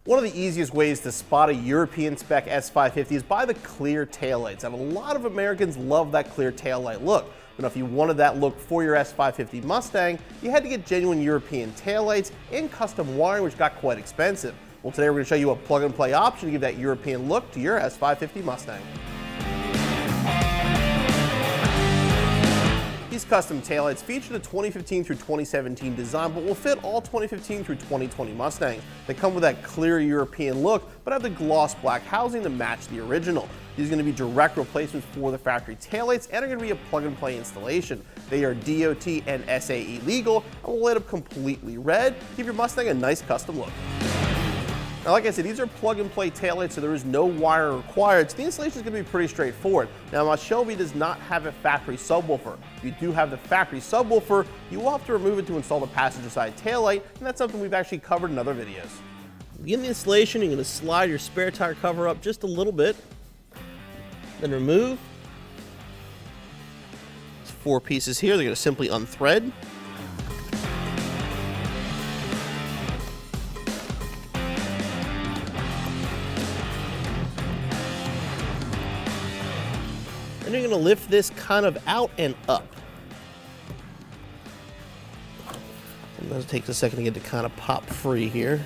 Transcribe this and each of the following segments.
One of the easiest ways to spot a European spec S550 is by the clear taillights, and a lot of Americans love that clear taillight look. But if you wanted that look for your S550 Mustang, you had to get genuine European taillights and custom wiring, which got quite expensive. Well, today we're going to show you a plug-and-play option to give that European look to your S550 Mustang. These custom taillights feature the 2015 through 2017 design, but will fit all 2015 through 2020 Mustangs. They come with that clear European look, but have the gloss black housing to match the original. These are going to be direct replacements for the factory taillights and are going to be a plug-and-play installation. They are DOT and SAE legal and will light up completely red, give your Mustang a nice custom look. Now, like I said, these are plug-and-play taillights, so there is no wire required, so the installation is going to be pretty straightforward. Now, my Shelby does not have a factory subwoofer. If you do have the factory subwoofer, you will have to remove it to install the passenger side taillight, and that's something we've actually covered in other videos. To begin the installation, you're going to slide your spare tire cover up just a little bit, then remove. There's 4 pieces here. They're going to simply unthread. And you're going to lift this kind of out and up. Sometimes it takes a second to get it to kind of pop free here.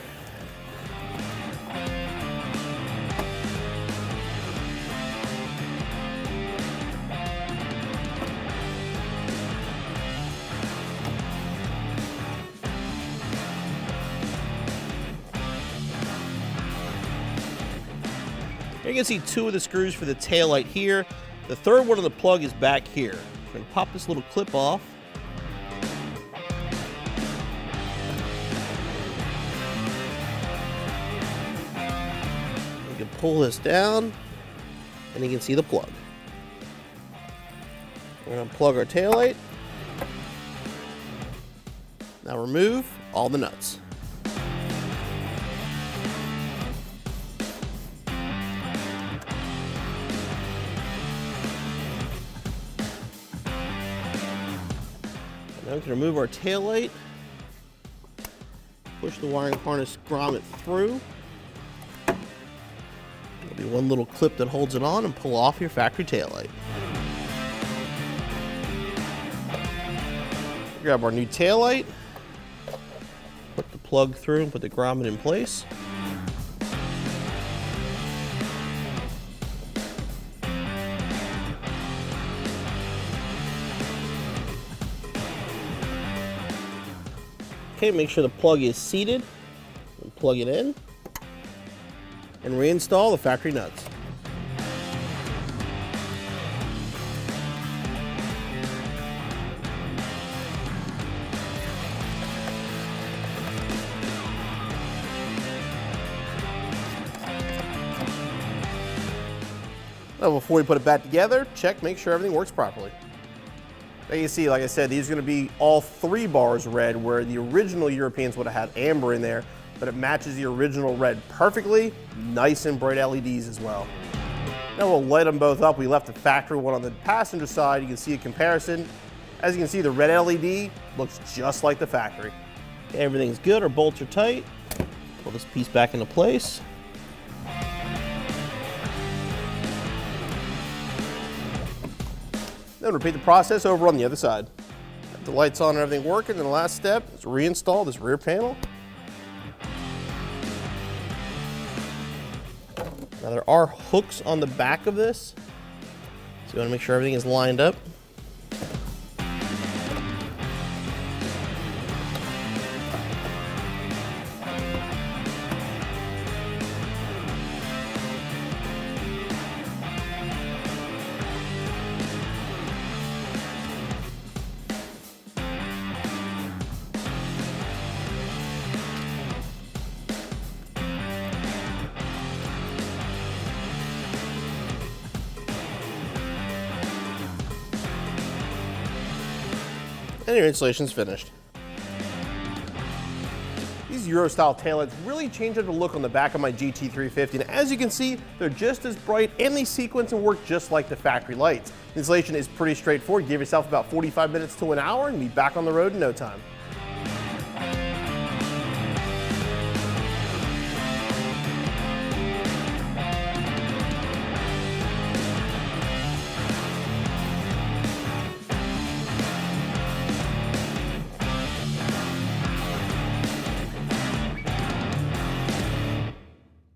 You can see 2 of the screws for the taillight here. The third one of the plug is back here. We're going to pop this little clip off. You can pull this down, and you can see the plug. We're going to plug our taillight. Now remove all the nuts. Now we can remove our taillight, push the wiring harness grommet through. There'll be one little clip that holds it on, and pull off your factory taillight. Grab our new taillight, put the plug through and put the grommet in place. Okay, make sure the plug is seated, and plug it in, and reinstall the factory nuts. Now, before we put it back together, check, make sure everything works properly. Now you see, like I said, these are going to be all 3 bars red, where the original Europeans would have had amber in there, but it matches the original red perfectly. Nice and bright LEDs as well. Now we'll light them both up. We left the factory one on the passenger side. You can see a comparison. As you can see, the red LED looks just like the factory. Okay, everything's good. Our bolts are tight. Pull this piece back into place. Then repeat the process over on the other side. Have the lights on and everything working. Then the last step is reinstall this rear panel. Now there are hooks on the back of this, so you want to make sure everything is lined up. And your installation's finished. These Euro-style taillights really change up the look on the back of my GT350, and as you can see, they're just as bright and they sequence and work just like the factory lights. The installation is pretty straightforward. Give yourself about 45 minutes to an hour and be back on the road in no time.